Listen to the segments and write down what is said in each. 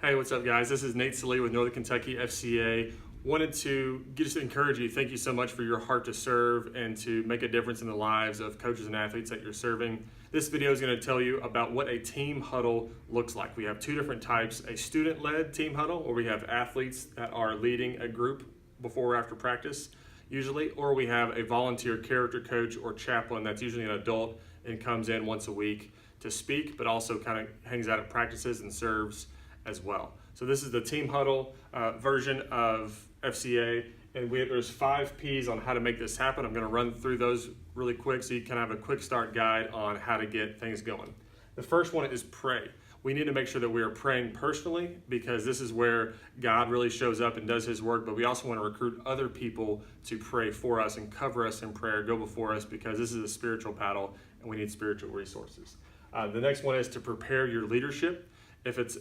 Hey, what's up, guys? This is Nate Salee with Northern Kentucky FCA. Wanted to just encourage you. Thank you so much for your heart to serve and to make a difference in the lives of coaches and athletes that you're serving. This video is going to tell you about what a team huddle looks like. We have two different types: a student-led team huddle, where we have athletes that are leading a group before or after practice, usually, or we have a volunteer character coach or chaplain that's usually an adult and comes in once a week to speak, but also kind of hangs out at practices and serves as well. So this is the team huddle version of FCA, and there's 5 P's on how to make this happen. I'm going to run through those really quick so you can have a quick start guide on how to get things going. The first one is pray. We need to make sure that we are praying personally, because this is where God really shows up and does his work, but we also want to recruit other people to pray for us and cover us in prayer, go before us, because this is a spiritual battle and we need spiritual resources. The next one is to prepare your leadership. If it's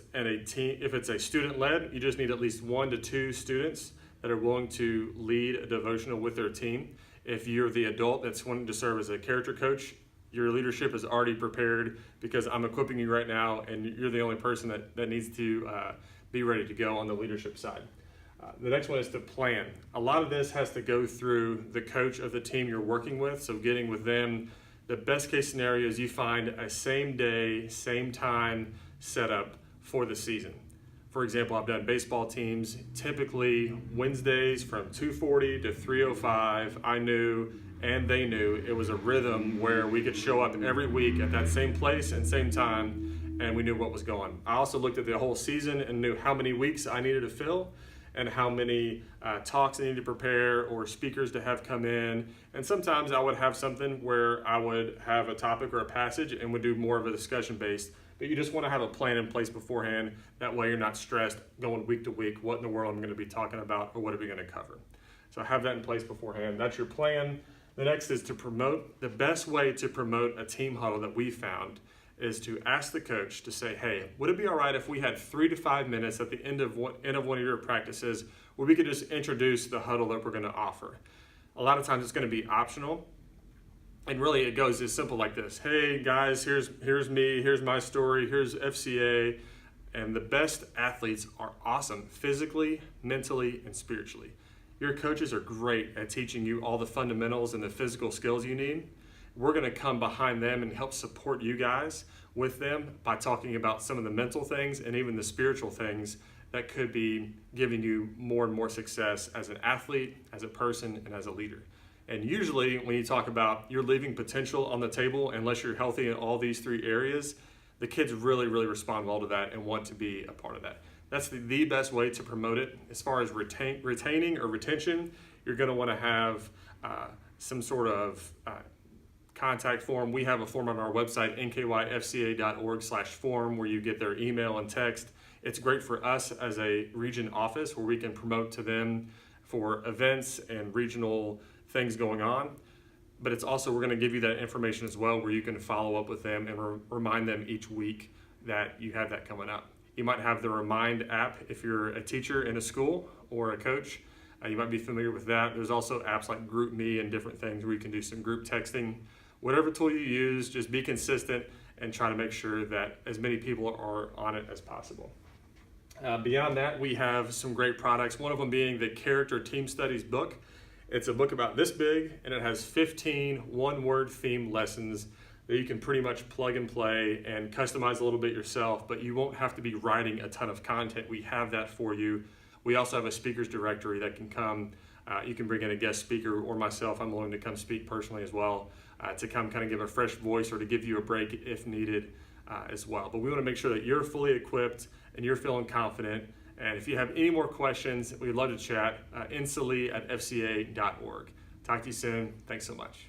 a student-led, you just need at least 1 to 2 students that are willing to lead a devotional with their team. If you're the adult that's wanting to serve as a character coach, your leadership is already prepared, because I'm equipping you right now, and you're the only person that needs to be ready to go on the leadership side. The next one is to plan. A lot of this has to go through the coach of the team you're working with, so getting with them. The best case scenario is you find a same day, same time setup for the season. For example, I've done baseball teams, typically Wednesdays from 2:40 to 3:05. I knew and they knew it was a rhythm where we could show up every week at that same place and same time, and we knew what was going on. I also looked at the whole season and knew how many weeks I needed to fill and how many talks I needed to prepare or speakers to have come in. And sometimes I would have something where I would have a topic or a passage and would do more of a discussion based. But you just want to have a plan in place beforehand. That way you're not stressed going week to week. What in the world I'm going to be talking about, or what are we going to cover? So have that in place beforehand. That's your plan. The next is to promote. The best way to promote a team huddle that we found is to ask the coach to say, hey, would it be all right if we had 3 to 5 minutes at the end of one of your practices where we could just introduce the huddle that we're going to offer? A lot of times it's going to be optional. And really it goes as simple like this. Hey guys, here's me, here's my story, here's FCA. And the best athletes are awesome physically, mentally, and spiritually. Your coaches are great at teaching you all the fundamentals and the physical skills you need. We're going to come behind them and help support you guys with them by talking about some of the mental things and even the spiritual things that could be giving you more and more success as an athlete, as a person, and as a leader. And usually when you talk about you're leaving potential on the table, unless you're healthy in all these 3 areas, the kids really, really respond well to that and want to be a part of that. That's the best way to promote it. As far as retaining or retention, you're going to want to have some sort of contact form. We have a form on our website, nkyfca.org/form, where you get their email and text. It's great for us as a region office where we can promote to them for events and regional things going on. But it's also, we're going to give you that information as well, where you can follow up with them and remind them each week that you have that coming up. You might have the Remind app if you're a teacher in a school or a coach. You might be familiar with that. There's also apps like GroupMe and different things where you can do some group texting. Whatever tool you use, just be consistent and try to make sure that as many people are on it as possible. Beyond that, we have some great products, one of them being the Character Team Studies book. It's a book about this big, and it has 15 one-word theme lessons that you can pretty much plug and play and customize a little bit yourself, but you won't have to be writing a ton of content. We have that for you. We also have a speakers directory that can come. You can bring in a guest speaker, or myself, I'm willing to come speak personally as well, to come kind of give a fresh voice or to give you a break if needed as well. But we want to make sure that you're fully equipped and you're feeling confident. And if you have any more questions, we'd love to chat. Nsalee@fca.org. Talk to you soon. Thanks so much.